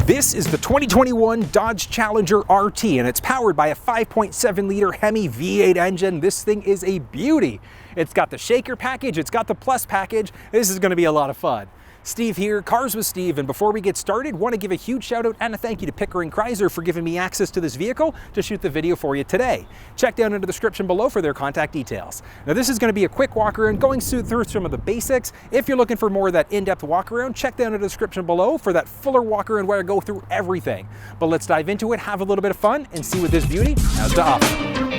This is the 2021 Dodge Challenger RT, and it's powered by a 5.7 liter Hemi V8 engine. This thing is a beauty. It's got the shaker package, it's got the plus package. This is gonna be a lot of fun. Steve here, Cars with Steve, and before we get started, want to give a huge shout out and a thank you to Pickering Chrysler for giving me access to this vehicle to shoot the video for you today. Check down in the description below for their contact details. Now this is going to be a quick walk around, going through some of the basics. If you're looking for more of that in-depth walk around, check down in the description below for that fuller walk around where I go through everything. But let's dive into it, have a little bit of fun, and see what this beauty has to offer.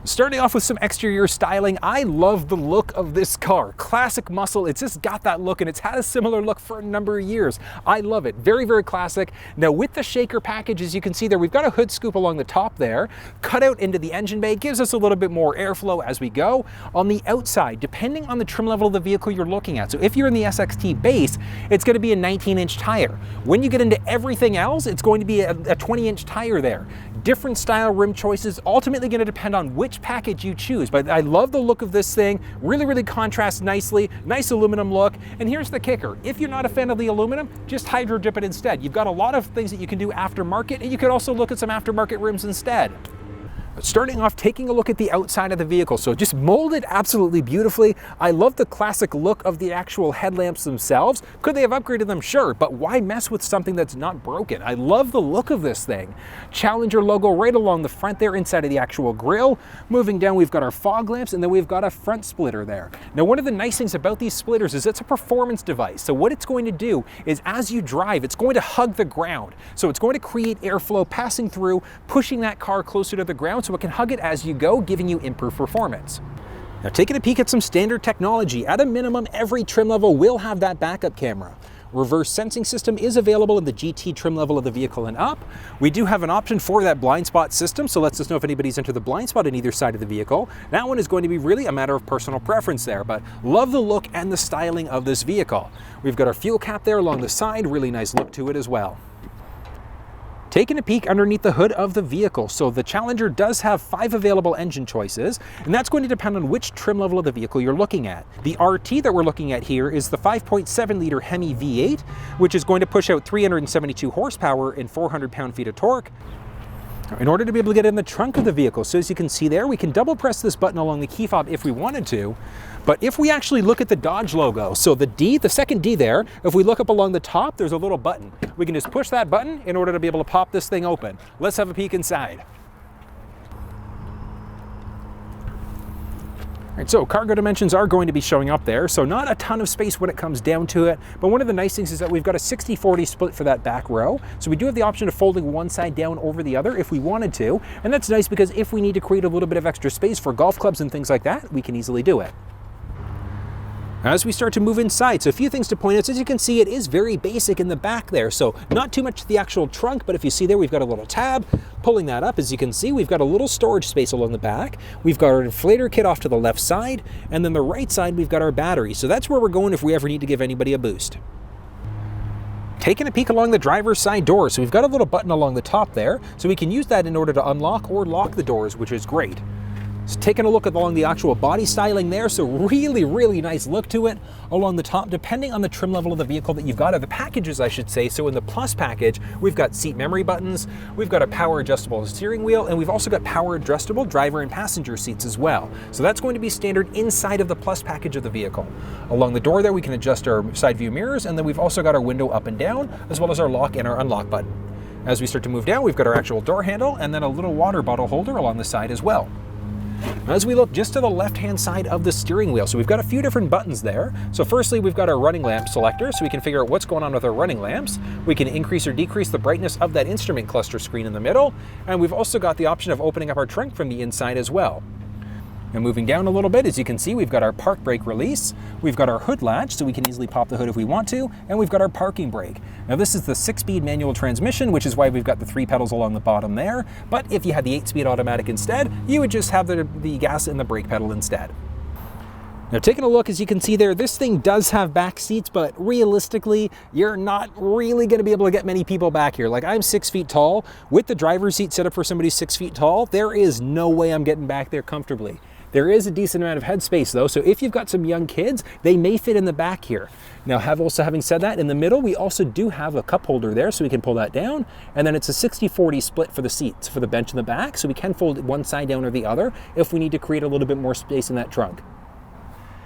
Starting off with some exterior styling, I love the look of this car. Classic muscle, it's just got that look, and it's had a similar look for a number of years. I love it, very, very classic. Now with the shaker package, as you can see there, we've got a hood scoop along the top there, cut out into the engine bay, gives us a little bit more airflow as we go. On the outside, depending on the trim level of the vehicle you're looking at, so if you're in the SXT base, it's gonna be a 19-inch tire. When you get into everything else, it's going to be a 20-inch tire there. Different style rim choices, ultimately gonna depend on which package you choose, but I love the look of this thing. Really, really contrasts nicely, nice aluminum look. And here's the kicker. If you're not a fan of the aluminum, just hydro dip it instead. You've got a lot of things that you can do aftermarket, and you could also look at some aftermarket rims instead. Starting off, taking a look at the outside of the vehicle. So just molded absolutely beautifully. I love the classic look of the actual headlamps themselves. Could they have upgraded them? Sure, but why mess with something that's not broken? I love the look of this thing. Challenger logo right along the front there, inside of the actual grille. Moving down, we've got our fog lamps, and then we've got a front splitter there. Now, one of the nice things about these splitters is it's a performance device. So what it's going to do is as you drive, it's going to hug the ground. So it's going to create airflow passing through, pushing that car closer to the ground, so it can hug it as you go, giving you improved performance. Now, taking a peek at some standard technology, at a minimum, every trim level will have that backup camera. Reverse sensing system is available in the GT trim level of the vehicle and up. We do have an option for that blind spot system, so lets us know if anybody's entered the blind spot on either side of the vehicle. That one is going to be really a matter of personal preference there, but love the look and the styling of this vehicle. We've got our fuel cap there along the side, really nice look to it as well. Taking a peek underneath the hood of the vehicle. So the Challenger does have 5 available engine choices, and that's going to depend on which trim level of the vehicle you're looking at. The RT that we're looking at here is the 5.7 liter Hemi V8, which is going to push out 372 horsepower and 400 pound-feet of torque. In order to be able to get in the trunk of the vehicle, so as you can see there, we can double press this button along the key fob if we wanted to. But if we actually look at the Dodge logo, so the D, the second D there, if we look up along the top, there's a little button. We can just push that button in order to be able to pop this thing open. Let's have a peek inside. All right, so cargo dimensions are going to be showing up there, so not a ton of space when it comes down to it, but one of the nice things is that we've got a 60-40 split for that back row, so we do have the option of folding one side down over the other if we wanted to, and that's nice because if we need to create a little bit of extra space for golf clubs and things like that, we can easily do it. As we start to move inside, so a few things to point out. So as you can see, it is very basic in the back there, so not too much to the actual trunk, but if you see there, we've got a little tab. Pulling that up, as you can see, we've got a little storage space along the back. We've got our inflator kit off to the left side, and then the right side, we've got our battery. So that's where we're going if we ever need to give anybody a boost. Taking a peek along the driver's side door, so we've got a little button along the top there, so we can use that in order to unlock or lock the doors, which is great. So taking a look along the actual body styling there, so really, really nice look to it along the top, depending on the trim level of the vehicle that you've got, or the packages I should say. So in the Plus package, we've got seat memory buttons, we've got a power adjustable steering wheel, and we've also got power adjustable driver and passenger seats as well. So that's going to be standard inside of the Plus package of the vehicle. Along the door there, we can adjust our side view mirrors, and then we've also got our window up and down, as well as our lock and our unlock button. As we start to move down, we've got our actual door handle, and then a little water bottle holder along the side as well. As we look just to the left-hand side of the steering wheel, so we've got a few different buttons there. So firstly, we've got our running lamp selector, so we can figure out what's going on with our running lamps. We can increase or decrease the brightness of that instrument cluster screen in the middle, and we've also got the option of opening up our trunk from the inside as well. And moving down a little bit, as you can see, we've got our park brake release, we've got our hood latch, so we can easily pop the hood if we want to, and we've got our parking brake. Now this is the 6-speed manual transmission, which is why we've got the 3 pedals along the bottom there, but if you had the 8-speed automatic instead, you would just have the gas and the brake pedal instead. Now taking a look, as you can see there, this thing does have back seats, but realistically, you're not really gonna be able to get many people back here. Like, I'm 6 feet tall. With the driver's seat set up for somebody 6 feet tall, there is no way I'm getting back there comfortably. There is a decent amount of headspace though, so if you've got some young kids, they may fit in the back here. Now, having said that, in the middle, we also do have a cup holder there, so we can pull that down, and then it's a 60-40 split for the seats, for the bench in the back, so we can fold one side down or the other if we need to create a little bit more space in that trunk.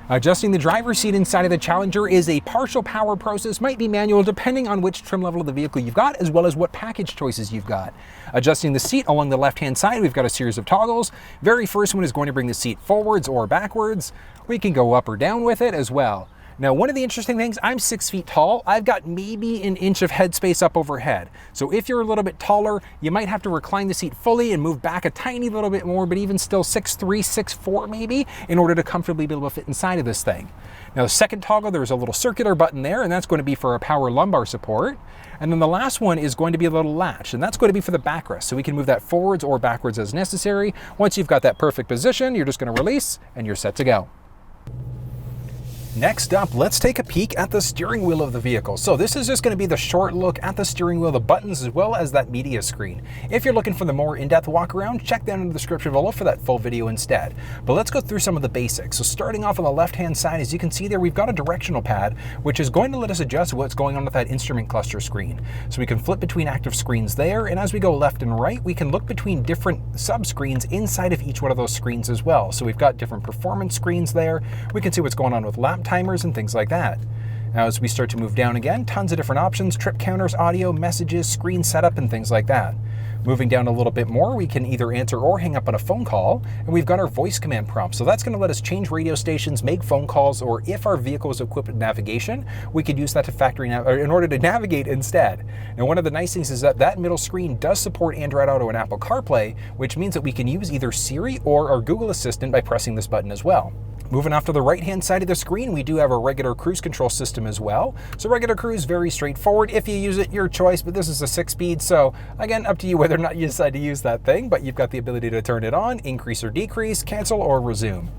Adjusting the driver's seat inside of the Challenger is a partial power process, might be manual depending on which trim level of the vehicle you've got, as well as what package choices you've got. Adjusting the seat along the left-hand side, we've got a series of toggles. Very first one is going to bring the seat forwards or backwards. We can go up or down with it as well. Now, one of the interesting things, I'm 6 feet tall. I've got maybe an inch of headspace up overhead. So if you're a little bit taller, you might have to recline the seat fully and move back a tiny little bit more, but even still 6'3", 6'4" maybe, in order to comfortably be able to fit inside of this thing. Now, the second toggle, there's a little circular button there, and that's going to be for our power lumbar support. And then the last one is going to be a little latch, and that's going to be for the backrest. So we can move that forwards or backwards as necessary. Once you've got that perfect position, you're just going to release, and you're set to go. Next up, let's take a peek at the steering wheel of the vehicle. So this is just going to be the short look at the steering wheel, the buttons, as well as that media screen. If you're looking for the more in-depth walk around, check down in the description below for that full video instead. But let's go through some of the basics. So starting off on the left-hand side, as you can see there, we've got a directional pad, which is going to let us adjust what's going on with that instrument cluster screen. So we can flip between active screens there, and as we go left and right, we can look between different sub-screens inside of each one of those screens as well. So we've got different performance screens there. We can see what's going on with lap timers and things like that. Now, as we start to move down again, tons of different options, trip counters, audio, messages, screen setup, and things like that. Moving down a little bit more, we can either answer or hang up on a phone call, and we've got our voice command prompt. So that's going to let us change radio stations, make phone calls, or if our vehicle is equipped with navigation, we could use that to in order to navigate instead. Now, one of the nice things is that middle screen does support Android Auto and Apple CarPlay, which means that we can use either Siri or our Google Assistant by pressing this button as well. Moving off to the right-hand side of the screen, we do have a regular cruise control system as well. So regular cruise, very straightforward. If you use it, your choice, but this is a 6-speed, so again, up to you whether or not you decide to use that thing, but you've got the ability to turn it on, increase or decrease, cancel or resume.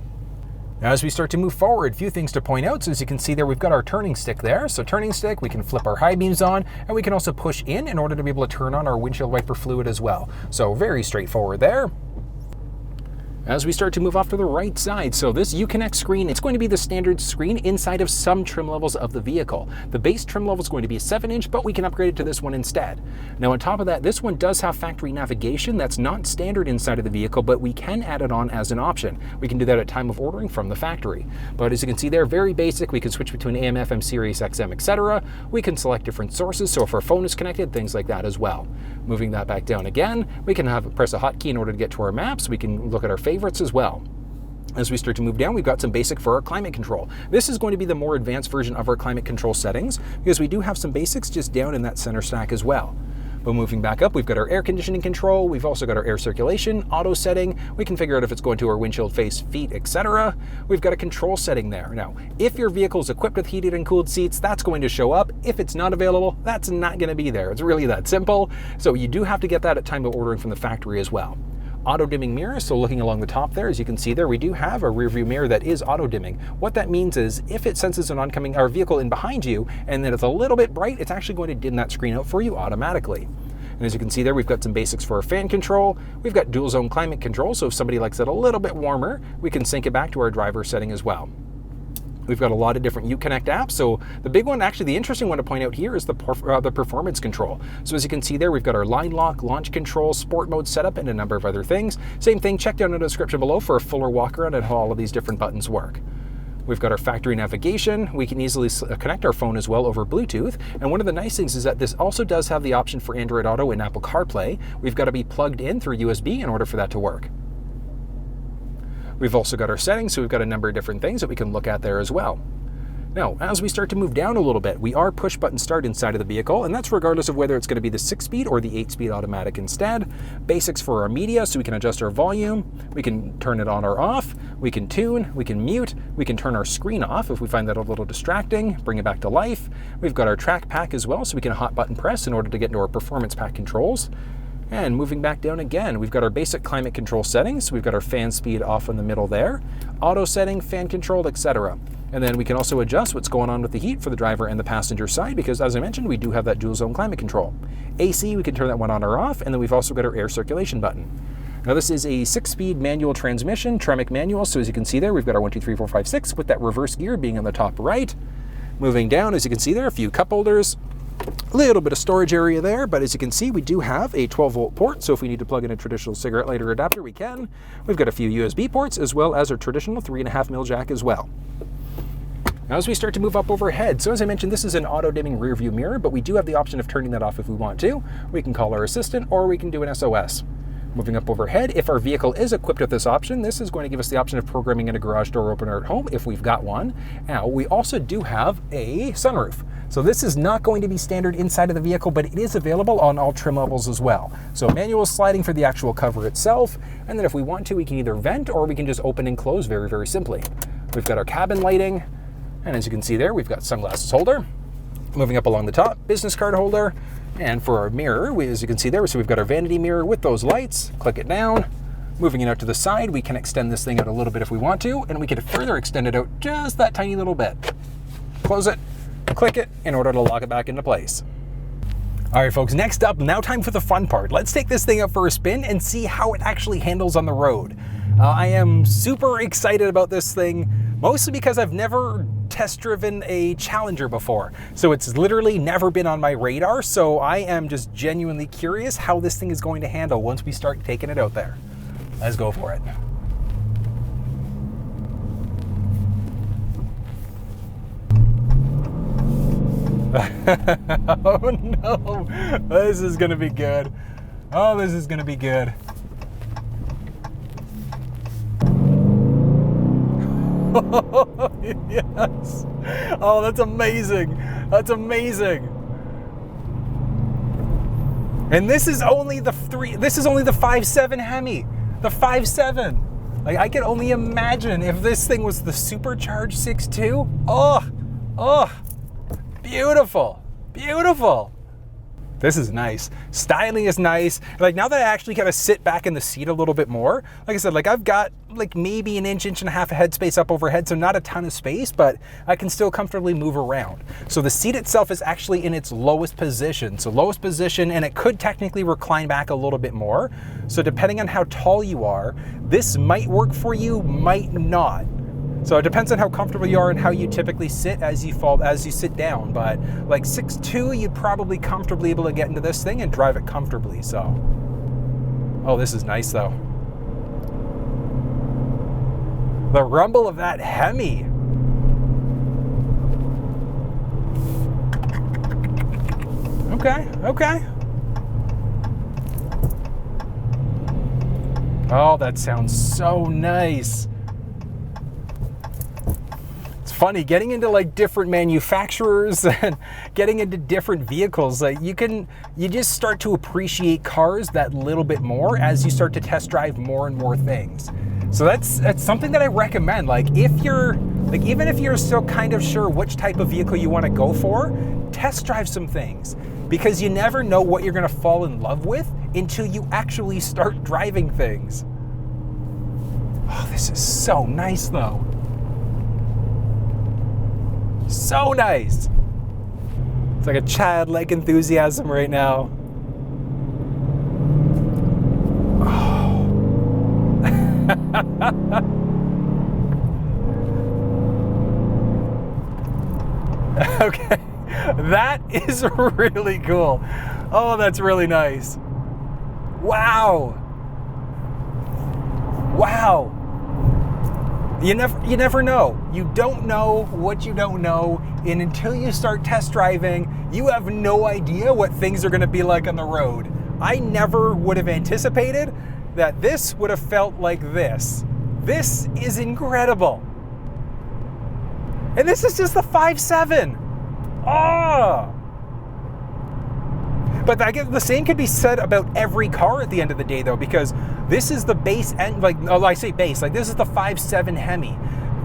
Now, as we start to move forward, a few things to point out. So as you can see there, we've got our turning stick there. So turning stick, we can flip our high beams on, and we can also push in order to be able to turn on our windshield wiper fluid as well. So very straightforward there. As we start to move off to the right side, so this UConnect screen, it's going to be the standard screen inside of some trim levels of the vehicle. The base trim level is going to be a 7-inch, but we can upgrade it to this one instead. Now, on top of that, this one does have factory navigation. That's not standard inside of the vehicle, but we can add it on as an option. We can do that at time of ordering from the factory. But as you can see there, very basic. We can switch between AM, FM, Sirius, XM, etc. We can select different sources, so if our phone is connected, things like that as well. Moving that back down again, we can press a hotkey in order to get to our maps. We can look at our favorites as well. As we start to move down, we've got some basic for our climate control. This is going to be the more advanced version of our climate control settings because we do have some basics just down in that center stack as well. But moving back up, we've got our air conditioning control. We've also got our air circulation, auto setting. We can figure out if it's going to our windshield face, feet, etc. We've got a control setting there. Now, if your vehicle is equipped with heated and cooled seats, that's going to show up. If it's not available, that's not going to be there. It's really that simple. So you do have to get that at time of ordering from the factory as well. Auto dimming mirrors, so looking along the top there, as you can see there, we do have a rear view mirror that is auto dimming. What that means is if it senses an oncoming vehicle in behind you and then it's a little bit bright, it's actually going to dim that screen out for you automatically. And as you can see there, we've got some basics for our fan control. We've got dual zone climate control, so if somebody likes it a little bit warmer, we can sync it back to our driver setting as well. We've got a lot of different UConnect apps. So the big one, actually the interesting one to point out here is the performance control. So as you can see there, we've got our line lock, launch control, sport mode setup, and a number of other things. Same thing, check down in the description below for a fuller walk around and how all of these different buttons work. We've got our factory navigation. We can easily connect our phone as well over Bluetooth. And one of the nice things is that this also does have the option for Android Auto and Apple CarPlay. We've got to be plugged in through USB in order for that to work. We've also got our settings, so we've got a number of different things that we can look at there as well. Now, as we start to move down a little bit, we are push button start inside of the vehicle, and that's regardless of whether it's going to be the 6-speed or the 8-speed automatic instead. Basics for our media, so we can adjust our volume, we can turn it on or off, we can tune, we can mute, we can turn our screen off if we find that a little distracting, bring it back to life. We've got our track pack as well, so we can hot button press in order to get into our performance pack controls. And moving back down again, we've got our basic climate control settings. We've got our fan speed off in the middle there, auto setting, fan control, etc. And then we can also adjust what's going on with the heat for the driver and the passenger side because, as I mentioned, we do have that dual zone climate control. AC, we can turn that one on or off, and then we've also got our air circulation button. Now this is a 6-speed manual transmission, TREMEC manual, so as you can see there, we've got our 1, 2, 3, 4, 5, 6 with that reverse gear being on the top right. Moving down, as you can see there, a few cup holders, a little bit of storage area there, but as you can see, we do have a 12-volt port, so if we need to plug in a traditional cigarette lighter adapter, we can. We've got a few USB ports, as well as our traditional 3.5mm jack as well. Now as we start to move up overhead, so as I mentioned, this is an auto-dimming rear view mirror, but we do have the option of turning that off if we want to. We can call our assistant, or we can do an SOS. Moving up overhead, if our vehicle is equipped with this option, this is going to give us the option of programming in a garage door opener at home if we've got one. Now, we also do have a sunroof. So this is not going to be standard inside of the vehicle, but it is available on all trim levels as well. So manual sliding for the actual cover itself, and then if we want to, we can either vent or we can just open and close very, very simply. We've got our cabin lighting, and as you can see there, we've got sunglasses holder. Moving up along the top, business card holder. And for our mirror, as you can see there, so we've got our vanity mirror with those lights. Click it down. Moving it out to the side, we can extend this thing out a little bit if we want to, and we can further extend it out just that tiny little bit. Close it, click it in order to lock it back into place. All right, folks, next up, now time for the fun part. Let's take this thing up for a spin and see how it actually handles on the road. I am super excited about this thing, mostly because I've never test driven a Challenger before. So it's literally never been on my radar. So I am just genuinely curious how this thing is going to handle once we start taking it out there. Let's go for it. Oh no, this is gonna be good. Oh, this is gonna be good. Yes. Oh, that's amazing. That's amazing. And this is only the 5.7 Hemi. The 5.7. Like, I can only imagine if this thing was the supercharged 6.2. Oh, beautiful, beautiful. This is nice. Styling is nice. Like, now that I actually kind of sit back in the seat a little bit more, like I said, like I've got like maybe an inch and a half of headspace up overhead, so not a ton of space, but I can still comfortably move around. So the seat itself is actually in its lowest position. So lowest position, and it could technically recline back a little bit more. So depending on how tall you are, this might work for you, might not. So it depends on how comfortable you are and how you typically sit as you sit down. But like 6'2", you'd probably comfortably able to get into this thing and drive it comfortably. So, oh, this is nice though. The rumble of that Hemi. Okay. Oh, that sounds so nice. Funny getting into like different manufacturers and getting into different vehicles. Like you just start to appreciate cars that little bit more as you start to test drive more and more things. So that's something that I recommend. Like even if you're still kind of sure which type of vehicle you want to go for, test drive some things, because you never know what you're going to fall in love with until you actually start driving things. Oh, this is so nice though. So nice. It's like a childlike enthusiasm right now. Oh. Okay, that is really cool. Oh, that's really nice. Wow. You never know. You don't know what you don't know, and until you start test driving, you have no idea what things are going to be like on the road. I never would have anticipated that this would have felt like this. This is incredible. And this is just the 5.7. Oh! But I guess the same could be said about every car at the end of the day, though, because this is the base end, like, oh, I say base, like this is the 5.7 Hemi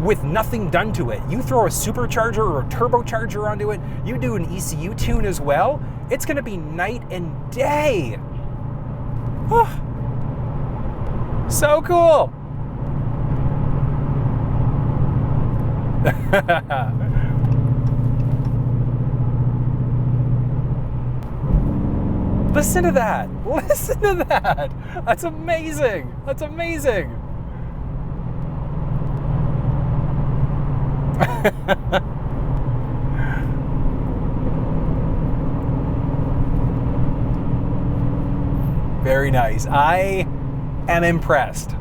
with nothing done to it. You throw a supercharger or a turbocharger onto it, you do an ECU tune as well, it's gonna be night and day. Oh, so cool. Listen to that. Listen to that. That's amazing. That's amazing. Very nice. I am impressed.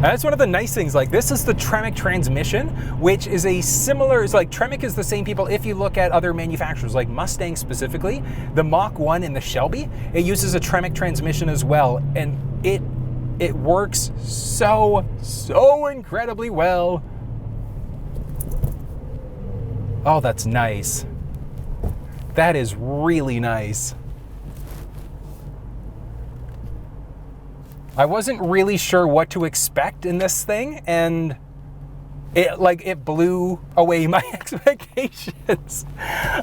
That's one of the nice things. Like, this is the TREMEC transmission, which is a similar, it's like TREMEC is the same people. If you look at other manufacturers, like Mustang specifically, the Mach 1 and the Shelby, it uses a TREMEC transmission as well. And it works so incredibly well. Oh, that's nice. That is really nice. I wasn't really sure what to expect in this thing, and it blew away my expectations.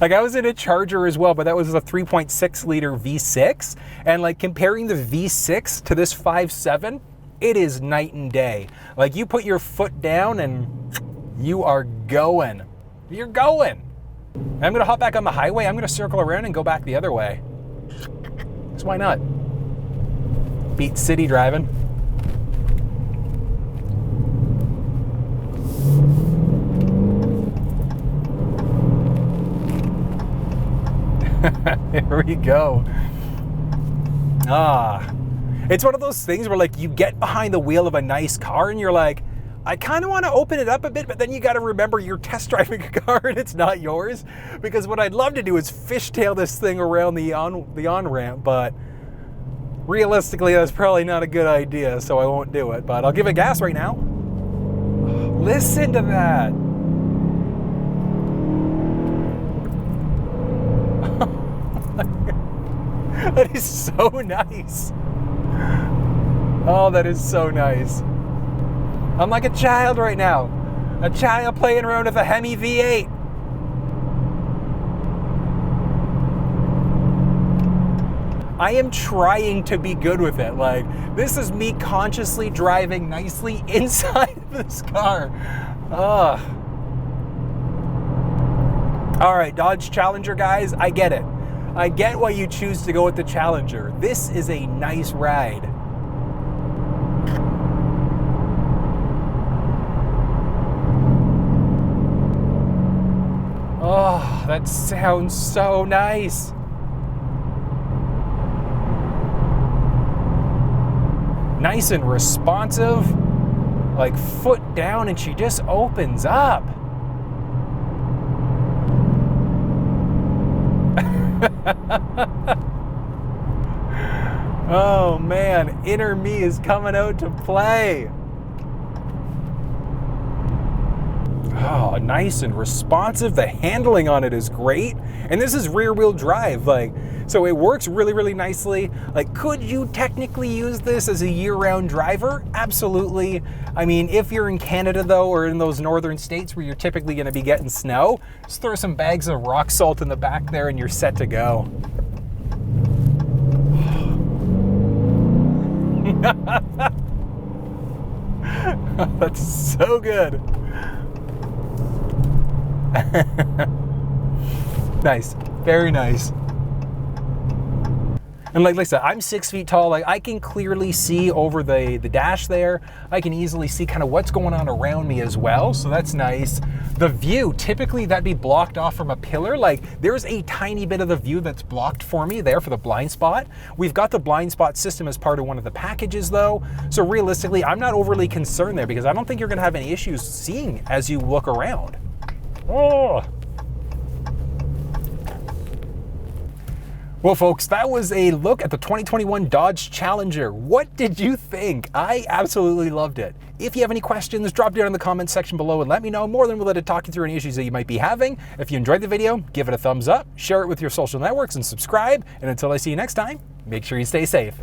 Like, I was in a Charger as well, but that was a 3.6 liter V6, and like comparing the V6 to this 5.7, it is night and day. Like, you put your foot down and you are going. You're going. I'm gonna hop back on the highway. I'm gonna circle around and go back the other way. So why not? Beat city driving. Here we go. It's one of those things where, like, you get behind the wheel of a nice car and you're like, I kind of want to open it up a bit, but then you got to remember you're test driving a car and it's not yours. Because what I'd love to do is fishtail this thing around the on-ramp, but realistically, that's probably not a good idea, so I won't do it. But I'll give it gas right now. Listen to that. That is so nice. Oh, that is so nice. I'm like a child right now. A child playing around with a Hemi V8. I am trying to be good with it. Like, this is me consciously driving nicely inside of this car. Ugh. All right, Dodge Challenger guys, I get it. I get why you choose to go with the Challenger. This is a nice ride. Oh, that sounds so nice. Nice and responsive, like foot down, and she just opens up. Oh man, inner me is coming out to play. Oh, nice and responsive. The handling on it is great. And this is rear wheel drive, like, so it works really, really nicely. Like, could you technically use this as a year-round driver? Absolutely. I mean, if you're in Canada though, or in those northern states where you're typically gonna be getting snow, just throw some bags of rock salt in the back there and you're set to go. That's so good. Nice, very nice. And like I said, I'm 6 feet tall. Like, I can clearly see over the dash there. I can easily see kind of what's going on around me as well, so that's nice. The view, typically that'd be blocked off from a pillar. Like, there's a tiny bit of the view that's blocked for me there for the blind spot. We've got the blind spot system as part of one of the packages though, so realistically, I'm not overly concerned there because I don't think you're gonna have any issues seeing as you look around. Oh. Well, folks, that was a look at the 2021 Dodge Challenger. What did you think? I absolutely loved it. If you have any questions, drop down in the comments section below and let me know. More than willing to talk you through any issues that you might be having. If you enjoyed the video, give it a thumbs up, share it with your social networks, and subscribe. And until I see you next time, make sure you stay safe.